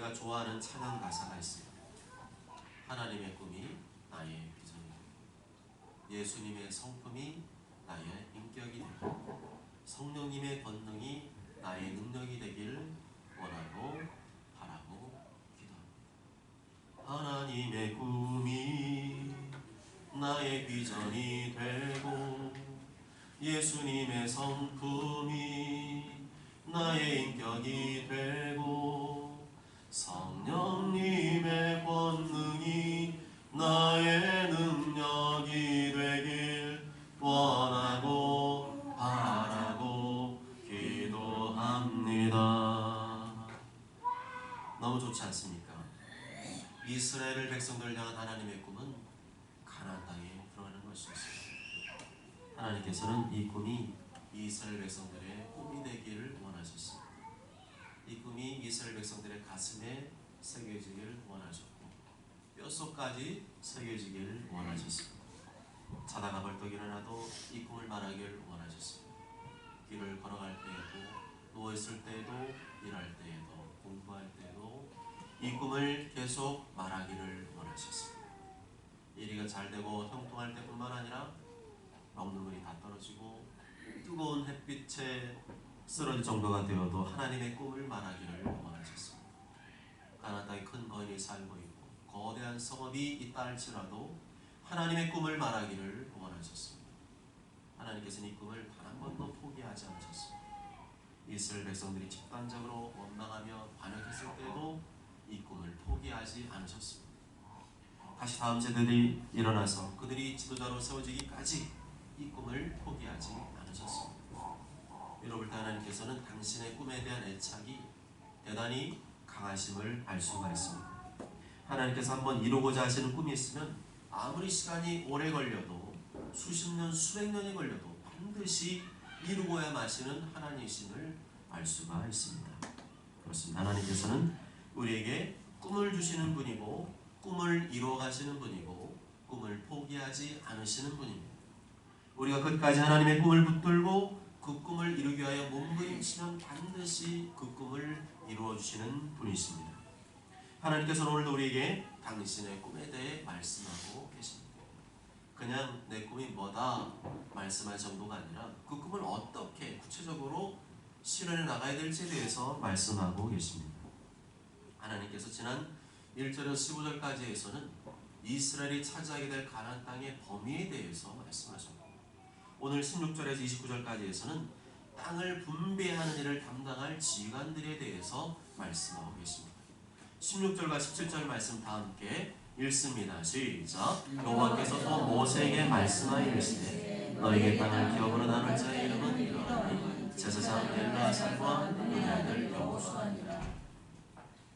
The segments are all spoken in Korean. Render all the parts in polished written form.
제가 좋아하는 찬양 가사가 있습니다. 하나님의 꿈이 나의 비전이 되고 예수님의 성품이 나의 인격이 되고 성령님의 권능이 나의 능력이 되길 원하고 바라고 기도합니다. 하나님의 꿈이 나의 비전이 되고 예수님의 성품이 나의 인격이 되고 성령님의 권능이 나의 능력이 되길 원하고 바라고 기도합니다. 너무 좋지 않습니까? 이스라엘 백성들을 향한 하나님의 꿈은 가나안 땅에 들어가는 것이었습니다. 하나님께서는 이 꿈이 이스라엘 백성들의 꿈이 되기를 원하셨습니다. 이 꿈이 이스라엘 백성들의 가슴에 새겨지기를 원하셨고 뼛속까지 새겨지기를 원하셨습니다. 자다가 벌떡 일어나도 이 꿈을 말하기를 원하셨습니다. 길을 걸어갈 때에도 누워있을 때에도 일할 때에도 공부할 때에도 이 꿈을 계속 말하기를 원하셨습니다. 일이 잘 되고 형통할 때뿐만 아니라 먹는 것이 다 떨어지고 뜨거운 햇빛에 쓰러질 정도가 되어도 하나님의 꿈을 말하기를 원하셨습니다. 가나안 땅에 큰 거인이 살고 있고 거대한 성읍이 있다 할지라도 하나님의 꿈을 말하기를 원하셨습니다. 하나님께서는 이 꿈을 단 한 번도 포기하지 않으셨습니다. 이스라엘 백성들이 집단적으로 원망하며 반역했을 때도 이 꿈을 포기하지 않으셨습니다. 다시 다음 세대들이 일어나서 그들이 지도자로 세워지기까지 이 꿈을 포기하지 않으셨습니다. 이로부터 하나님께서는 당신의 꿈에 대한 애착이 대단히 강하심을 알 수가 있습니다. 하나님께서 한번 이루고자 하시는 꿈이 있으면 아무리 시간이 오래 걸려도 수십 년, 수백 년이 걸려도 반드시 이루고야 마시는 하나님이심을 알 수가 있습니다. 그렇습니다. 하나님께서는 우리에게 꿈을 주시는 분이고 꿈을 이루어 가시는 분이고 꿈을 포기하지 않으시는 분입니다. 우리가 끝까지 하나님의 꿈을 붙들고 그 꿈을 이루기 위하여 몸부림치면 반드시 그 꿈을 이루어 주시는 분이십니다. 하나님께서는 오늘도 우리에게 당신의 꿈에 대해 말씀하고 계십니다. 그냥 내 꿈이 뭐다 말씀할 정도가 아니라 그 꿈을 어떻게 구체적으로 실현해 나가야 될지에 대해서 말씀하고 계십니다. 하나님께서 지난 1절에서 15절까지에서는 이스라엘이 차지하게 될 가나안 땅의 범위에 대해서 말씀하셨고 오늘 16절에서 29절까지에서는 땅을 분배하는 일을 담당할 지휘관들에 대해서 말씀하고 계십니다. 16절과 17절 말씀 다 함께 읽습니다. 시작. 여호와께서 또 모세에게 말씀하여 이르시되 너에게 땅을 기업으로 나눌 자의 이름은 이러하니 제사장 엘르아살과 그의 아들 여호수아니라.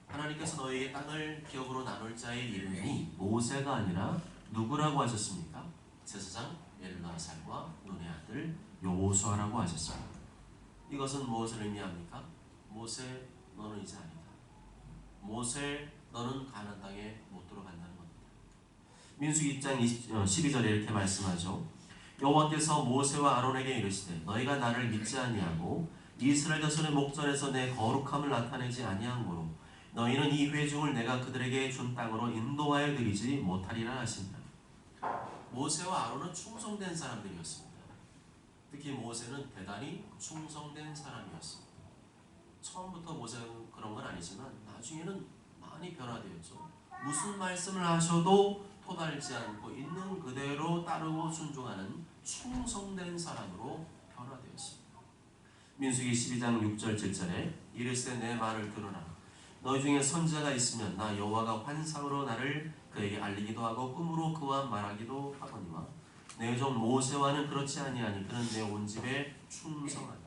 하나님께서 너에게 땅을 기업으로 나눌 자의 이름이 모세가 아니라 누구라고 하셨습니까? 제사장 엘르아살과 눈의 아들 여호수아라고 하셨습니다. 이것은 무엇을 의미합니까? 모세, 너는 이제 아니다. 모세, 너는 가나안 땅에 못 들어간다는 겁니다. 민수기 2장 12절에 이렇게 말씀하죠. 여호와께서 모세와 아론에게 이르시되 너희가 나를 믿지 아니하고 이스라엘 자손의 목전에서 내 거룩함을 나타내지 아니함으로 너희는 이 회중을 내가 그들에게 준 땅으로 인도하여 드리지 못하리라 하신다. 모세와 아론은 충성된 사람들이었습니다. 특히 모세는 대단히 충성된 사람이었습니다. 처음부터 모세는 그런 건 아니지만 나중에는 많이 변화되었죠. 무슨 말씀을 하셔도 토달지 않고 있는 그대로 따르고 순종하는 충성된 사람으로 변화되었습니다. 민수기 12장 6절 7절에 이르시되 내 말을 들으라. 너희 중에 선지자가 있으면 나 여호와가 환상으로 나를 그에게 알리기도 하고 꿈으로 그와 말하기도 하거니와 내 종 모세와는 그렇지 아니하니 그는 내 온 집에 충성하니라.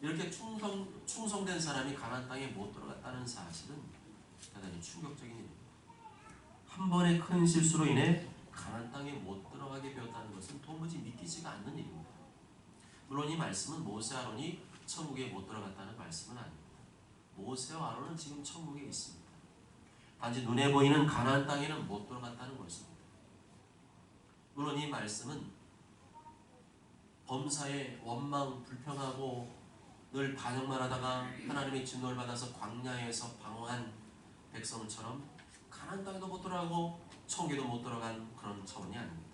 이렇게 충성된 사람이 가나안 땅에 못 들어갔다는 사실은 대단히 충격적인 일입니다. 한 번의 큰 실수로 인해 가나안 땅에 못 들어가게 되었다는 것은 도무지 믿기지가 않는 일입니다. 물론 이 말씀은 모세 아론이 천국에 못 들어갔다는 말씀은 아닙니다. 모세와 아론은 지금 천국에 있습니다. 단지 눈에 보이는 가나안 땅에는 못 들어갔다는 것입니다. 물론 이 말씀은 범사에 원망 불평하고 늘 반역만 하다가 하나님의 진노를 받아서 광야에서 방황한 백성처럼 가나안 땅에도 못 들어가고 총기도 못 들어간 그런 차원이 아닙니다.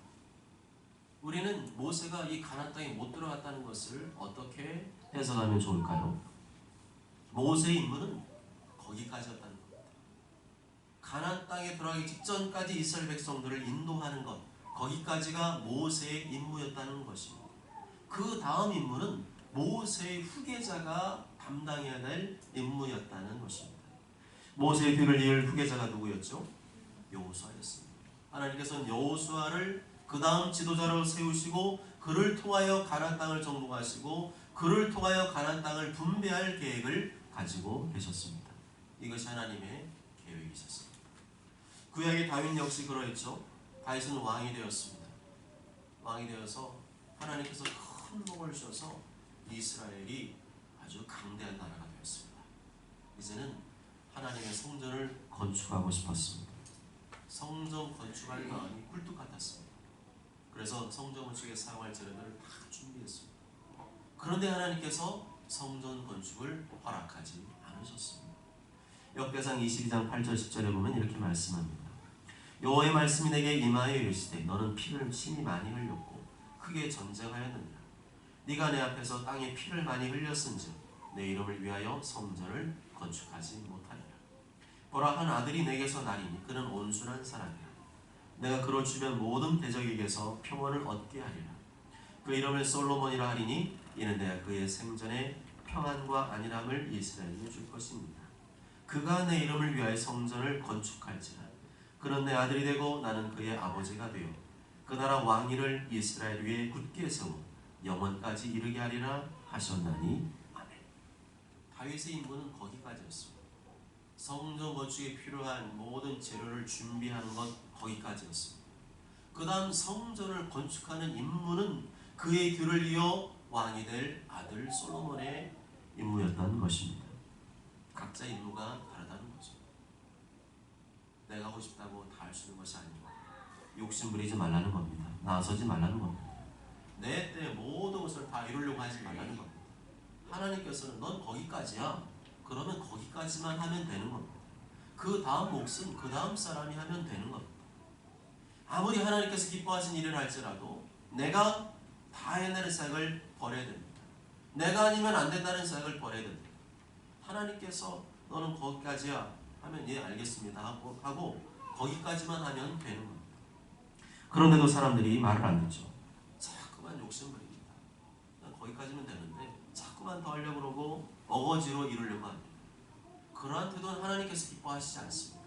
우리는 모세가 이 가나안 땅에 못 들어갔다는 것을 어떻게 해석하면 좋을까요? 모세의 임무는 거기까지였다는 겁니다. 가나안 땅에 들어가기 직전까지 이스라엘 백성들을 인도하는 것, 거기까지가 모세의 임무였다는 것입니다. 그 다음 임무는 모세의 후계자가 담당해야 될 임무였다는 것입니다. 모세의 뒤를 이을 후계자가 누구였죠? 여호수아였습니다. 하나님께서는 여호수아를 그 다음 지도자로 세우시고 그를 통하여 가나안 땅을 정복하시고 그를 통하여 가나안 땅을 분배할 계획을 가지고 계셨습니다. 이것이 하나님의 계획이셨습니다. 구약의 다윗 역시 그러했죠. 다윗은 왕이 되었습니다. 왕이 되어서 하나님께서 큰 복을 주셔서 이스라엘이 아주 강대한 나라가 되었습니다. 이제는 하나님의 성전을 건축하고 싶었습니다. 성전 건축할 마음이 굴뚝 같았습니다. 그래서 성전 건축에 사용할 재료들을 다 준비했습니다. 그런데 하나님께서 성전 건축을 허락하지 않으셨습니다. 역대상 22장 8절 10절에 보면 이렇게 말씀합니다. 여호와의 말씀이 내게 임하여 이르시되 너는 피를 심히 많이 흘렸고 크게 전쟁하였느니라. 네가 내 앞에서 땅에 피를 많이 흘렸은즉 내 이름을 위하여 성전을 건축하지 못하리라. 보라, 한 아들이 내게서 나리니 그는 온순한 사람이라. 내가 그로 주변 모든 대적에게서 평온을 얻게 하리라. 그 이름을 솔로몬이라 하리니 이는 내가 그의 생전에 평안과 안일함을 이스라엘에 줄 것입니다. 그가 내 이름을 위하여 성전을 건축할지라. 그는 내 아들이 되고 나는 그의 아버지가 되어 그 나라 왕위를 이스라엘 위에 굳게 세워 영원까지 이르게 하리라 하셨나니. 아멘. 다윗의 임무는 거기까지였습니다. 성전 건축에 필요한 모든 재료를 준비하는 것 거기까지였습니다. 그 다음 성전을 건축하는 임무는 그의 뒤를 이어 왕이 될 아들 솔로몬의 임무였다는 것입니다. 각자 임무가 다르다는 거죠. 내가 하고 싶다고 다 할 수 있는 것이 아니고 욕심 부리지 말라는 겁니다. 나서지 말라는 겁니다. 내 때 모든 것을 다 이루려고 하지 말라는 겁니다. 하나님께서는 넌 거기까지야. 그러면 거기까지만 하면 되는 겁니다. 그 다음 몫은 그 다음 사람이 하면 되는 겁니다. 아무리 하나님께서 기뻐하신 일을 할지라도 내가 다 해내는 생각을 버려야 됩니다. 내가 아니면 안 된다는 생각을 버려야 됩니다. 하나님께서 너는 거기까지야 하면 예 알겠습니다 하고 거기까지만 하면 되는 겁니다. 그런데도 사람들이 말을 안 듣죠. 자꾸만 욕심부립니다. 거기까지면 되는데 자꾸만 더 하려고 그러고 어거지로 이루려고 합니다. 그러한 태도는 하나님께서 기뻐하시지 않습니다.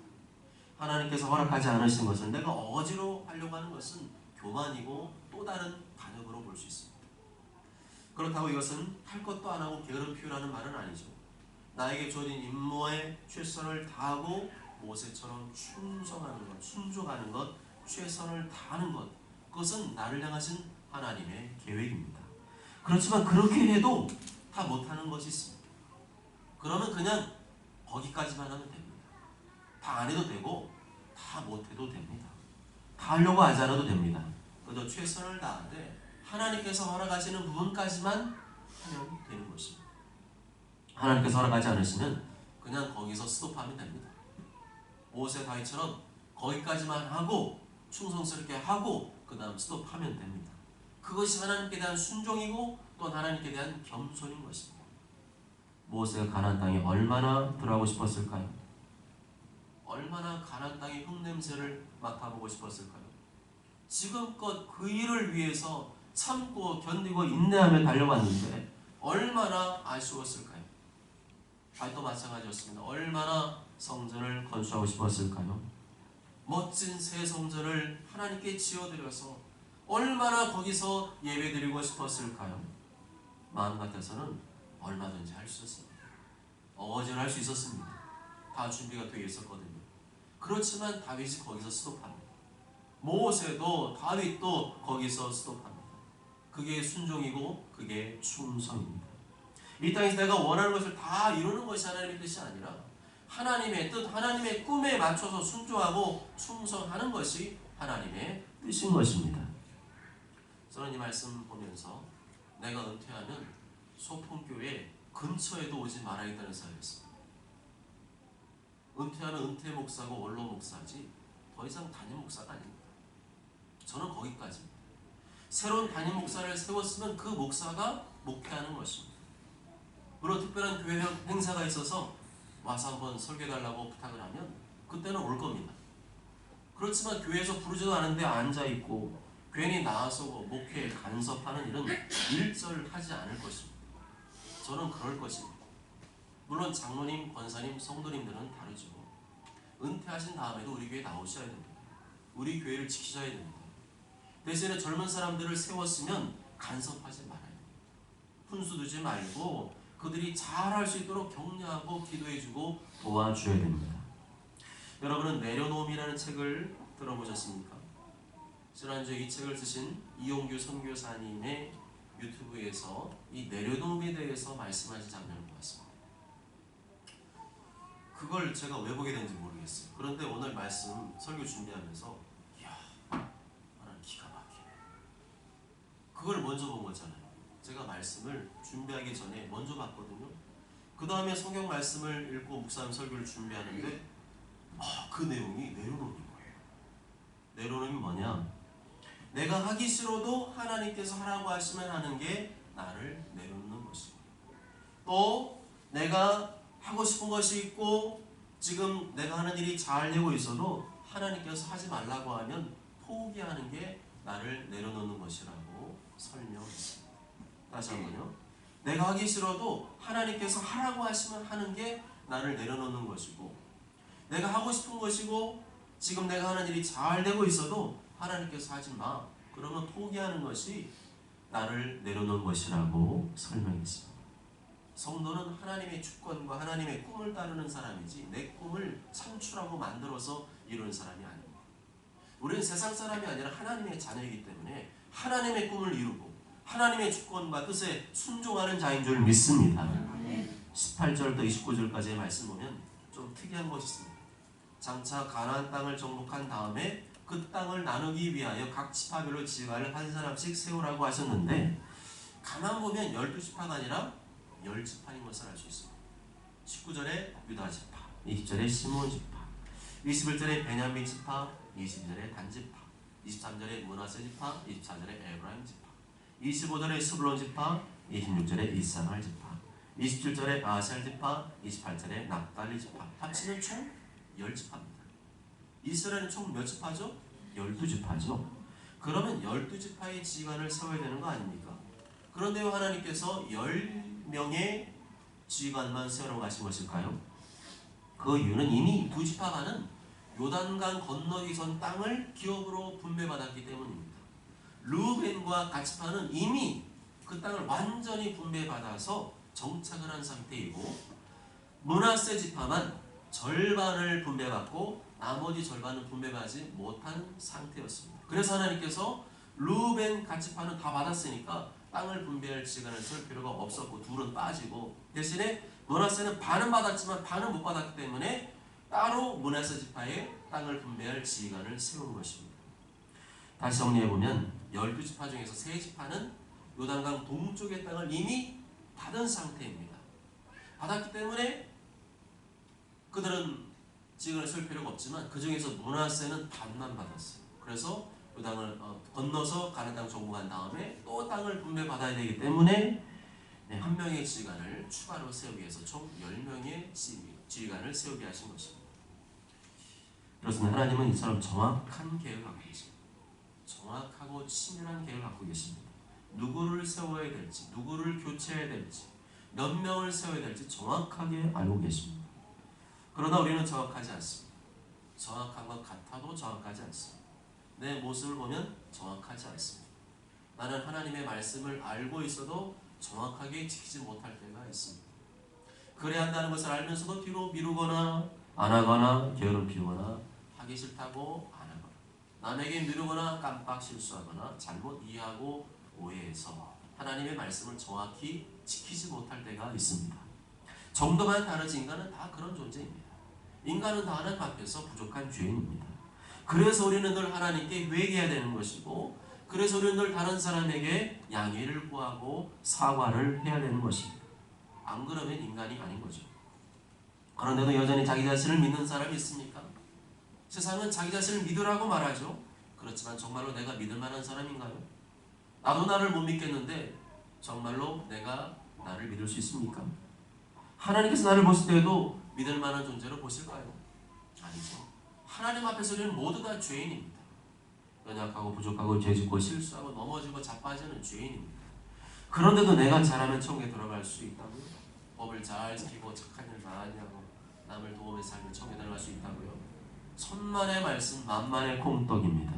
하나님께서 허락하지 않으신 것을 내가 어거지로 하려고 하는 것은 교만이고 또 다른 반역으로 볼 수 있습니다. 그렇다고 이것은 할 것도 안 하고 게으름 피우라는 말은 아니죠. 나에게 주어진 임무에 최선을 다하고 모세처럼 충성하는 것, 순종하는 것, 최선을 다하는 것, 그것은 나를 향하신 하나님의 계획입니다. 그렇지만 그렇게 해도 다 못하는 것이 있습니다. 그러면 그냥 거기까지만 하면 됩니다. 다 안 해도 되고 다 못해도 됩니다. 다 하려고 하지 않아도 됩니다. 그저 최선을 다하되 하나님께서 허락하시는 부분까지만 하면 되는 것입니다. 하나님께서 허락하지 않으시면 그냥 거기서 스톱하면 됩니다. 모세 다윗처럼 거기까지만 하고 충성스럽게 하고 그 다음 스톱하면 됩니다. 그것이 하나님께 대한 순종이고 또 하나님께 대한 겸손인 것입니다. 모세가 가나안 땅에 얼마나 들어가고 싶었을까요? 얼마나 가나안 땅의 흙냄새를 맡아보고 싶었을까요? 지금껏 그 일을 위해서 참고 견디고 인내하며 달려왔는데 얼마나 아쉬웠을까요? 다윗도 마찬가지였습니다. 얼마나 성전을 건축하고 싶었을까요? 멋진 새 성전을 하나님께 지어드려서 얼마나 거기서 예배드리고 싶었을까요? 마음 같아서는 얼마든지 할 수 있었습니다. 어거지를 할 수 있었습니다. 다 준비가 되어 있었거든요. 그렇지만 다윗이 거기서 스톱합니다. 모세도 다윗도 거기서 스톱합니다. 그게 순종이고 그게 충성입니다. 이 땅에서 내가 원하는 것을 다 이루는 것이 하나님의 뜻이 아니라 하나님의 뜻, 하나님의 꿈에 맞춰서 순종하고 충성하는 것이 하나님의 뜻인 것입니다. 저는 이 말씀 보면서 내가 은퇴하면 소풍교회 근처에도 오지 말아야겠다는 생각이 있습니다. 은퇴하면 은퇴 목사고 원로 목사지 더 이상 담임 목사가 아닙니다. 저는 거기까지입니다. 새로운 담임 목사를 세웠으면 그 목사가 목회하는 것입니다. 물론 특별한 교회 행사가 있어서 와서 한번 설교해달라고 부탁을 하면 그때는 올 겁니다. 그렇지만 교회에서 부르지도 않은데 앉아있고 괜히 나와서 목회에 간섭하는 일은 일절하지 않을 것입니다. 저는 그럴 것입니다. 물론 장로님, 권사님, 성도님들은 다르죠. 은퇴하신 다음에도 우리 교회에 나오셔야 됩니다. 우리 교회를 지키셔야 됩니다. 대신에 젊은 사람들을 세웠으면 간섭하지 말아요. 훈수 두지 말고 그들이 잘할 수 있도록 격려하고 기도해주고 도와줘야 됩니다. 여러분은 내려놓음이라는 책을 들어보셨습니까? 지난주에 이 책을 쓰신 이용규 선교사님의 유튜브에서 이 내려놓음에 대해서 말씀하신 장면을 보았습니다. 그걸 제가 왜 보게 된지 모르겠어요. 그런데 오늘 말씀 설교 준비하면서 이야, 나는 기가 막히네. 그걸 먼저 본 거잖아요. 제가 말씀을 준비하기 전에 먼저 봤거든요. 그 다음에 성경 말씀을 읽고 묵상 설교를 준비하는데 그 내용이 내려놓는 거예요. 내려놓음이 뭐냐? 내가 하기 싫어도 하나님께서 하라고 하시면 하는 게 나를 내려놓는 것이고, 또 내가 하고 싶은 것이 있고 지금 내가 하는 일이 잘 되고 있어도 하나님께서 하지 말라고 하면 포기하는 게 나를 내려놓는 것이라고 설명했습니다. 다시 한번요. 내가 하기 싫어도 하나님께서 하라고 하시면 하는 게 나를 내려놓는 것이고, 내가 하고 싶은 것이고 지금 내가 하는 일이 잘 되고 있어도 하나님께서 하지 마, 그러면 포기하는 것이 나를 내려놓은 것이라고 설명했습니다. 성도는 하나님의 주권과 하나님의 꿈을 따르는 사람이지 내 꿈을 창출하고 만들어서 이루는 사람이 아닙니다. 우리는 세상 사람이 아니라 하나님의 자녀이기 때문에 하나님의 꿈을 이루고 하나님의 주권과 뜻에 순종하는 자인 줄 믿습니다. 18절부터 29절까지의 말씀 보면 좀 특이한 것이 있습니다. 장차 가나안 땅을 정복한 다음에 그 땅을 나누기 위하여 각 지파별로 지파를 한 사람씩 세우라고 하셨는데, 가만 보면 12지파가 아니라 10지파인 것을 알 수 있습니다. 19절에 유다 지파, 20절에 시몬 지파, 21절에 베냐민 지파, 22절에 단 지파, 23절에 므낫세 지파, 24절에 에브라임 지파, 25절에 스불론 지파, 26절에 이사갈 지파, 27절에 아셀 지파, 28절에 납달리 지파. 합치면 총 10지파입니다. 이스라엘은 총 몇 지파죠? 12지파죠. 그러면 12지파의 지휘관을 세워야 되는 거 아닙니까? 그런데 왜 하나님께서 10명의 지휘관만 세우라고 하신 것일까요? 그 이유는 이미 두 지파가는 요단강 건너기 전 땅을 기업으로 분배받았기 때문입니다. 르우벤과 갓지파는 이미 그 땅을 완전히 분배받아서 정착을 한 상태이고, 므낫세 지파만 절반을 분배받고 나머지 절반은 분배받지 못한 상태였습니다. 그래서 하나님께서 르우벤 갓지파는 다 받았으니까 땅을 분배할 시간을 쓸 필요가 없었고 둘은 빠지고, 대신에 므낫세는 반은 받았지만 반은 못 받았기 때문에 따로 므낫세 지파의 땅을 분배할 지휘관을 세운 것입니다. 다시 정리해보면 12지파 중에서 3지파는 요단강 동쪽의 땅을 이미 받은 상태입니다. 받았기 때문에 그들은 지휘관을 쓸 필요가 없지만 그 중에서 므낫세는 반만 받았어요. 그래서 그 땅을 건너서 가나안 땅 정복한 다음에 또 땅을 분배받아야 되기 때문에 한 명의 지휘관을 추가로 세우기 위해서 총 10명의 지휘관을 세우게 하신 것입니다. 그렇습니다. 하나님은 이처럼 정확한 계획을 갖고 계십니다. 정확하고 치밀한 계획을 갖고 계십니다. 누구를 세워야 될지, 누구를 교체해야 될지, 몇 명을 세워야 될지 정확하게 알고 계십니다. 그러나 우리는 정확하지 않습니다. 정확한 것 같아도 정확하지 않습니다. 내 모습을 보면 정확하지 않습니다. 나는 하나님의 말씀을 알고 있어도 정확하게 지키지 못할 때가 있습니다. 그래야 한다는 것을 알면서도 뒤로 미루거나 안 하거나 게으름 피우거나 하기 싫다고 안 하거나 남에게 미루거나 깜빡 실수하거나 잘못 이해하고 오해해서 하나님의 말씀을 정확히 지키지 못할 때가 있습니다. 정도만 다르지 인간은 다 그런 존재입니다. 인간은 다 하나님 앞에서 부족한 죄인입니다. 그래서 우리는 늘 하나님께 회개해야 되는 것이고, 그래서 우리는 늘 다른 사람에게 양해를 구하고 사과를 해야 되는 것입니다. 안 그러면 인간이 아닌 거죠. 그런데도 여전히 자기 자신을 믿는 사람이 있습니까? 세상은 자기 자신을 믿으라고 말하죠. 그렇지만 정말로 내가 믿을 만한 사람인가요? 나도 나를 못 믿겠는데 정말로 내가 나를 믿을 수 있습니까? 하나님께서 나를 보실 때에도 믿을 만한 존재로 보실까요? 아니죠. 하나님 앞에서 우리는 모두 다 죄인입니다. 연약하고 부족하고 죄짓고 실수하고 넘어지고 자빠지는 죄인입니다. 그런데도 내가 잘하면 천국에 들어갈 수 있다고요? 법을 잘 지키고 착한 일 많이 하고 남을 도우면서 살면 천국에 들어갈 수 있다고요? 천만의 말씀 만만의 콩떡입니다.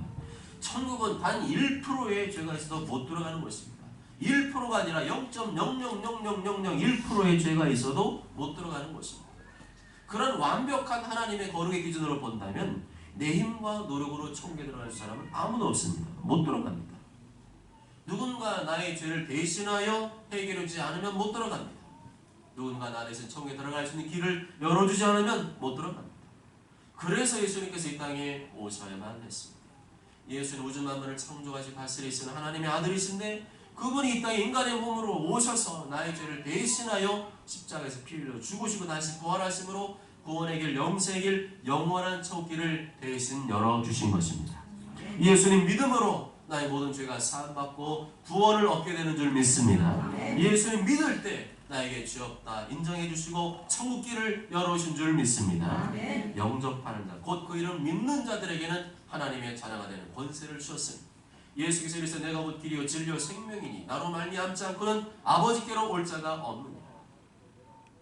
천국은 단 1%의 죄가 있어도 못 들어가는 것입니다. 1%가 아니라 0.0000001%의 죄가 있어도 못 들어가는 것입니다. 그런 완벽한 하나님의 거룩의 기준으로 본다면 내 힘과 노력으로 천국에 들어갈 사람은 아무도 없습니다. 못 들어갑니다. 누군가 나의 죄를 대신하여 해결해주지 않으면 못 들어갑니다. 누군가 나 대신 천국에 들어갈 수 있는 길을 열어주지 않으면 못 들어갑니다. 그래서 예수님께서 이 땅에 오셔야만 했습니다. 예수는 우주 만물을 창조하시고 다스리시는 하나님의 아들이신데 그분이 이 땅에 인간의 몸으로 오셔서 나의 죄를 대신하여 십자가에서 피 흘려 죽으시고 다시 부활하심으로 구원의 길, 영생의 길, 영원한 천국길을 대신 열어주신 것입니다. 예수님 믿음으로 나의 모든 죄가 사함받고 구원을 얻게 되는 줄 믿습니다. 예수님 믿을 때 나에게 죄 없다 인정해 주시고 천국길을 열어주신 줄 믿습니다. 영접하는 자, 곧 그 이름 믿는 자들에게는 하나님의 자녀가 되는 권세를 주셨습니다. 예수께서 이르시되 내가 곧 길이요 진리요 생명이니 나로 말미암지 않고는 아버지께로 올 자가 없느니라.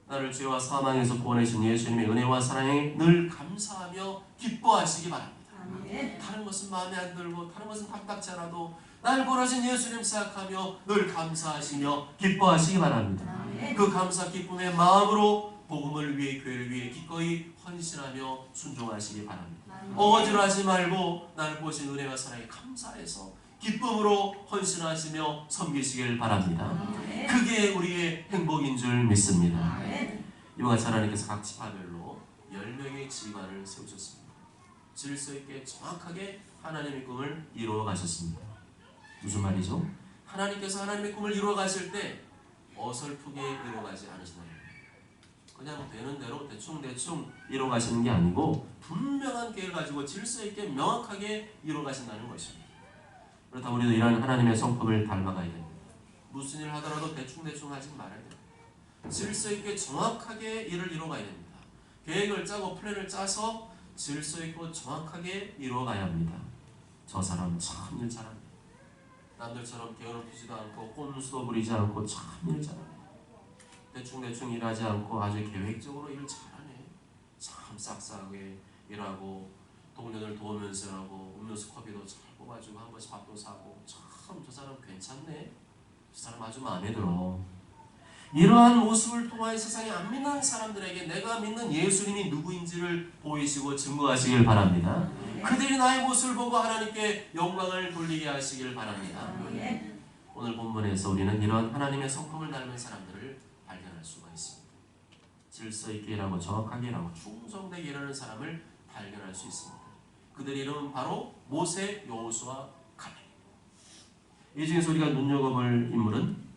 나를 죄와 사망에서 구원해 주신 예수님의 은혜와 사랑에 늘 감사하며 기뻐하시기 바랍니다. 다른 것은 마음에 안 들고 다른 것은 답답지 않아도 날 구원하신 예수님 생각하며 늘 감사하시며 기뻐하시기 바랍니다. 그 감사 기쁨의 마음으로 복음을 위해 교회를 위해 기꺼이 헌신하며 순종하시기 바랍니다. 억지로 하지 말고 나를 보신 은혜와 사랑에 감사해서 기쁨으로 헌신하시며 섬기시길 바랍니다. 그게 우리의 행복인 줄 믿습니다. 이와 같이 하나님께서 각 지파별로 10명의 지휘관을 세우셨습니다. 질서 있게 정확하게 하나님의 꿈을 이루어 가셨습니다. 무슨 말이죠? 하나님께서 하나님의 꿈을 이루어 가실 때 어설프게 이루어 가지 않으시나요? 그냥 되는 대로 대충 이루어 가시는 게 아니고 분명한 계획을 가지고 질서 있게 명확하게 이루어 가신다는 것입니다. 그렇다면 우리도 이런 하나님의 성품을 닮아가야 됩니다. 무슨 일을 하더라도 대충 하지 말아야 됩니다. 질서 있게 정확하게 일을 이루어 가야 됩니다. 계획을 짜고 플랜을 짜서 질서 있고 정확하게 이루어 가야 합니다. 저 사람 참 일 잘합니다. 남들처럼 게으르지도 않고 꼼수도 부리지 않고 참 일 잘합니다. 대충 일하지 않고 아주 계획적으로 일을 잘하네. 참 싹싹하게 일하고 동료들 도우면서 하고 음료수 커피도 잘 뽑아주고 한 번씩 밥도 사고 참 저 사람 괜찮네. 저 사람 아주 마음에 들어. 이러한 모습을 통하여 세상에 안 믿는 사람들에게 내가 믿는 예수님이 누구인지를 보이시고 증거하시길 바랍니다. 그들이 나의 모습을 보고 하나님께 영광을 돌리게 하시길 바랍니다. 오늘 본문에서 우리는 이런 하나님의 성품을 닮은 사람들을 발견할 수가 있습니다. 질서 있게 일하고 정확하게 일하고 충성되게 일하는 사람을 발견할 수 있습니다. 그들의 이름은 바로 모세, 여호수아, 갈렙. 이 중에서 우리가 눈여겨볼 인물은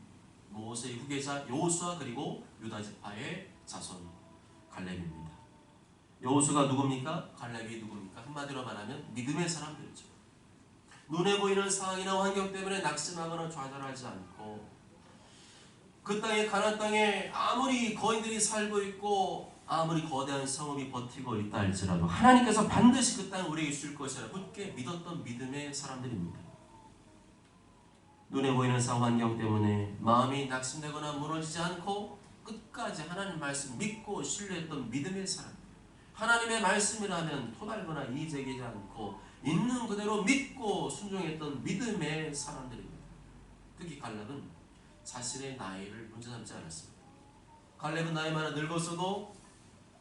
모세의 후계자 여호수아 그리고 유다 지파의 자손 갈렙입니다. 여호수아가 누굽니까? 갈렙이 누굽니까? 한마디로 말하면 믿음의 사람들이죠. 눈에 보이는 상황이나 환경 때문에 낙심하거나 좌절하지 않고 그 땅에 가나안 땅에 아무리 거인들이 살고 있고 아무리 거대한 성읍이 버티고 있다 할지라도 하나님께서 반드시 그 땅을 우리에게 줄 것이라 굳게 믿었던 믿음의 사람들입니다. 눈에 보이는 상황 환경 때문에 마음이 낙심되거나 무너지지 않고 끝까지 하나님 말씀 믿고 신뢰했던 믿음의 사람. 하나님의 말씀이라면 토달거나 이의제기지 않고 있는 그대로 믿고 순종했던 믿음의 사람들입니다. 특히 갈렙은 자신의 나이를 문제삼지 않았습니다. 갈렙은 나이 많아 늙었어도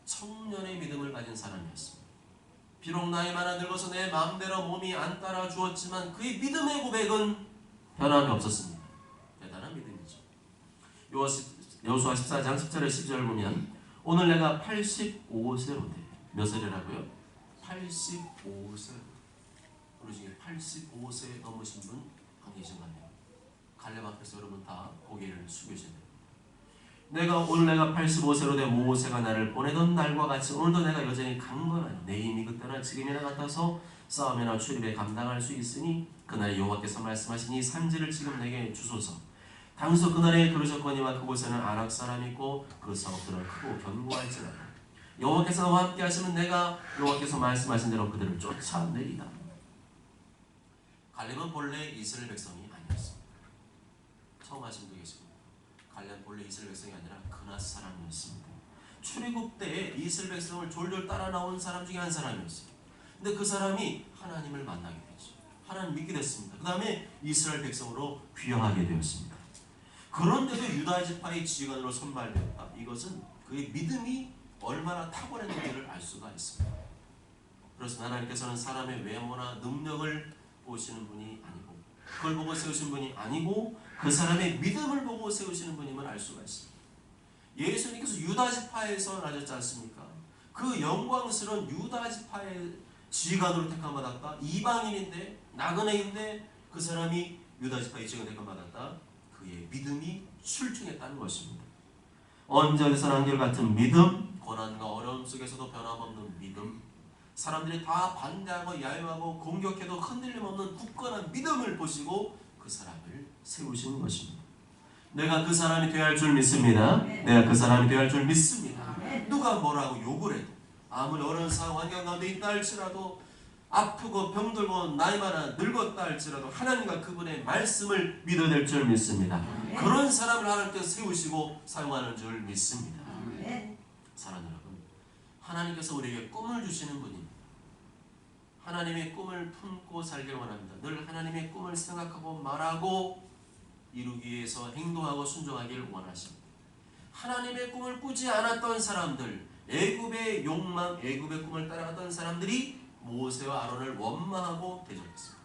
청년의 믿음을 가진 사람이었습니다. 비록 나이 많아 늙어서 내 마음대로 몸이 안 따라 주었지만 그의 믿음의 고백은 변함이 없었습니다. 대단한 믿음이죠. 여호수아 14장 10절에 12절 보면 오늘 내가 85세로 돼. 몇 세라고요? 85세. 우리 중에 85세 넘으신 분 안 계신 것 같네요. 갈렙 앞에서 여러분 다 고개를 숙이셔야 됩니다. 오늘 내가 85세로 된 모세가 나를 보내던 날과 같이 오늘도 내가 여전히 강건하니 내 힘이 그때나 지금이나 같아서 싸움이나 출입에 감당할 수 있으니 그날 여호와께서 말씀하신 이 산지를 지금 내게 주소서. 당소 그날에 들으셨거니와 그곳에는 아락 사람이 있고 그 성읍들은 크고 견고할지라도 여호와께서 나와 함께 하시면 내가 여호와께서 말씀하신 대로 그들을 쫓아내리다. 갈렙은 본래 이스라엘 백성이 아니었습니다. 처음 하신 분 계시고 갈렙 본래 이스라엘 백성이 아니라 그낫 사람이었습니다. 출애굽 때에 이스라엘 백성을 졸졸 따라 나온 사람 중에 한 사람이었어요. 근데 그 사람이 하나님을 만나게 됐죠. 하나님 믿게 됐습니다. 그 다음에 이스라엘 백성으로 귀화하게 되었습니다. 그런데도 유다 지파의 지휘관으로 선발되었다. 이것은 그의 믿음이 얼마나 탁월했는지를 알 수가 있습니다. 그래서 하나님께서는 사람의 외모나 능력을 보시는 분이 아니고 그걸 보고 세우신 분이 아니고 그 사람의 믿음을 보고 세우시는 분임을 알 수가 있습니다. 예수님께서 유다 지파에서 나셨지 않습니까? 그 영광스러운 유다 지파의 지휘관으로 택함받았다. 이방인인데 나그네인데 그 사람이 유다 지파의 지휘관 택함받았다. 그의 믿음이 출중했다는 것입니다. 언제 어디서나 한결같은 믿음, 고난과 어려움 속에서도 변함없는 믿음, 사람들이 다 반대하고 야유하고 공격해도 흔들림 없는 굳건한 믿음을 보시고 그 사람을 세우시는 것입니다. 내가 그 사람이 되어야 할 줄 믿습니다. 내가 그 사람이 되어야 할 줄 믿습니다. 누가 뭐라고 욕을 해도 아무리 어려운 상황 환경 가운데 있다 할지라도 아프고 병들고 나이 많아 늙었다 할지라도 하나님과 그분의 말씀을 믿어야 될 줄 믿습니다. 그런 사람을 하나님께서 세우시고 사용하는 줄 믿습니다. 사랑하는 여러분, 하나님께서 우리에게 꿈을 주시는 분입니다. 하나님의 꿈을 품고 살기를 원합니다. 늘 하나님의 꿈을 생각하고 말하고 이루기 위해서 행동하고 순종하기를 원하십니다. 하나님의 꿈을 꾸지 않았던 사람들, 애굽의 욕망, 애굽의 꿈을 따라갔던 사람들이 모세와 아론을 원망하고 대적했습니다.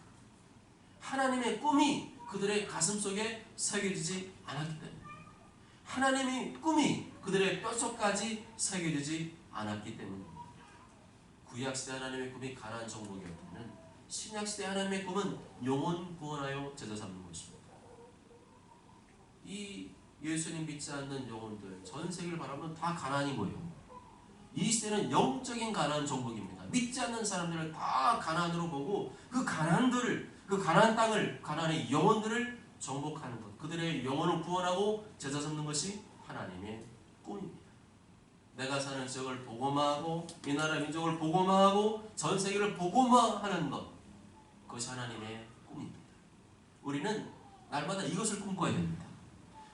하나님의 꿈이 그들의 가슴 속에 새겨지지 않았기 때문에, 하나님의 꿈이 그들의 뼛속까지 새겨지지 않았기 때문입니다. 구약시대 하나님의 꿈이 가나안 정복이었다면 신약시대 하나님의 꿈은 영혼 구원하여 제자 삼는 것입니다. 이 예수님 믿지 않는 영혼들 전 세계를 바라보면 다 가나안인 거예요. 이 시대는 영적인 가나안 정복입니다. 믿지 않는 사람들을 다 가나안으로 보고 그 가나안들을, 그 가나안 땅을, 가나안의 영혼들을 정복하는 것, 그들의 영혼을 구원하고 제자 삼는 것이 하나님의 꿈입니다. 내가 사는 지역을 복음화하고 이 나라 민족을 복음화하고 전 세계를 복음화하는 것, 그것이 하나님의 꿈입니다. 우리는 날마다 이것을 꿈꿔야 됩니다.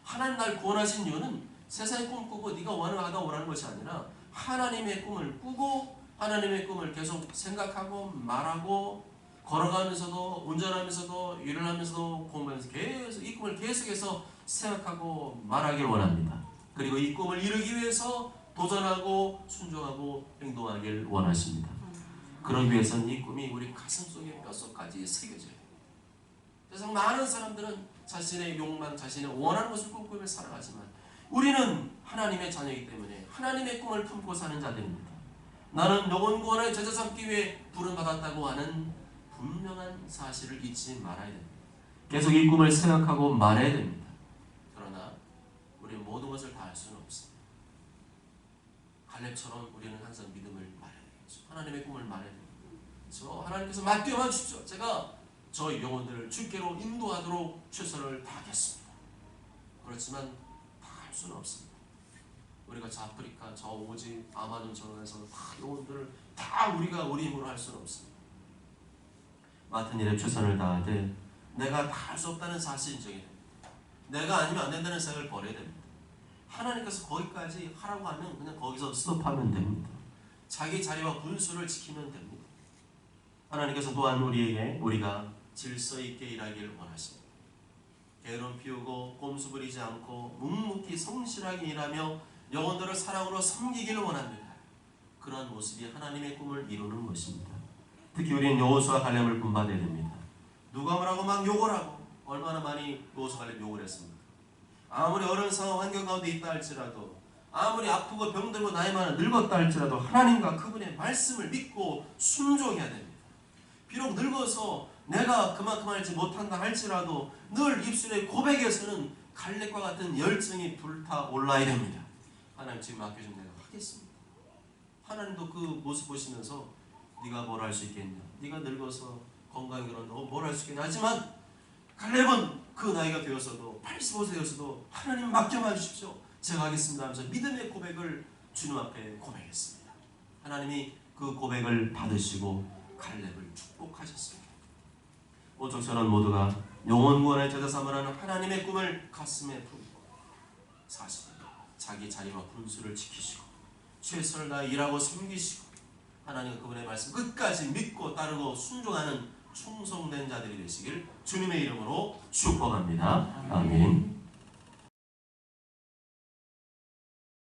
하나님 날 구원하신 이유는 세상의 꿈 꾸고 네가 원하다 오라는 것이 아니라 하나님의 꿈을 꾸고 하나님의 꿈을 계속 생각하고 말하고 걸어가면서도 운전하면서도 일을 하면서도 공부하면서 계속 이 꿈을 계속해서 생각하고 말하길 원합니다. 그리고 이 꿈을 이루기 위해서 도전하고 순종하고 행동하길 원하십니다. 그러기 위해서는 이 꿈이 우리 가슴속에 뼛속까지 새겨져야 돼요. 세상 많은 사람들은 자신의 욕망, 자신의 원하는 것을 꿈꾸며 살아가지만 우리는 하나님의 자녀이기 때문에 하나님의 꿈을 품고 사는 자들입니다. 나는 영혼 구원을 제자 삼기 위해 부름받았다고 하는 분명한 사실을 잊지 말아야 됩니다. 계속 이 꿈을 생각하고 말해야 됩니다. 그러나 우리는 모든 것을 다 할 수는 없습니다. 갈렙처럼 우리는 항상 믿음을 말해야 되겠죠. 하나님의 꿈을 말해야 됩니다. 저 하나님께서 맡겨만 주십시오. 제가 저 영혼들을 주께로 인도하도록 최선을 다하겠습니다. 그렇지만 다 할 수는 없습니다. 우리가 저 아프리카, 저 오지, 아마존처럼 해서 다 영혼들을 다 우리가 우리 힘으로 할 수는 없습니다. 맡은 일에 최선을 다하되 내가 다 할 수 없다는 사실 인정해야 됩니다. 내가 아니면 안 된다는 생각을 버려야 됩니다. 하나님께서 거기까지 하라고 하면 그냥 거기서 스톱하면 됩니다. 자기 자리와 분수를 지키면 됩니다. 하나님께서 또한 우리에게 우리가 질서 있게 일하기를 원하십니다. 게으름 피우고 꼼수 부리지 않고 묵묵히 성실하게 일하며 영혼들을 사랑으로 섬기기를 원합니다. 그러한 모습이 하나님의 꿈을 이루는 것입니다. 특히 우리는 여호수아 갈렙을 본받아야 됩니다. 누가 뭐라고 막 욕을 하고 얼마나 많이 여호수아 갈렙 욕을 했습니까? 아무리 어려운 상황 환경 가운데 있다 할지라도 아무리 아프고 병들고 나이 많아 늙었다 할지라도 하나님과 그분의 말씀을 믿고 순종해야 됩니다. 비록 늙어서 내가 그만큼 알지 못한다 할지라도 늘 입술의 고백에서는 갈렙과 같은 열정이 불타올라야 됩니다. 하나님 지금 맡겨준 내가 하겠습니다. 하나님도 그 모습 보시면서 네가 뭘 할 수 있겠냐, 네가 늙어서 건강이 그런다고 뭘 할 수 있겠냐 하지만 갈렙은 그 나이가 되어서도 85세 되어서도 하나님 맡겨만 주십시오, 제가 하겠습니다 하면서 믿음의 고백을 주님 앞에 고백했습니다. 하나님이 그 고백을 받으시고 갈렙을 축복하셨습니다. 오직 저는 모두가 영원구원의 제자 삼으라는 하나님의 꿈을 가슴에 품고 40년 자기 자리와 분수를 지키시고 최선을 다해 일하고 섬기시고 하나님 그분의 말씀 끝까지 믿고 따르고 순종하는 충성된 자들이 되시길 주님의 이름으로 축복합니다. 아멘.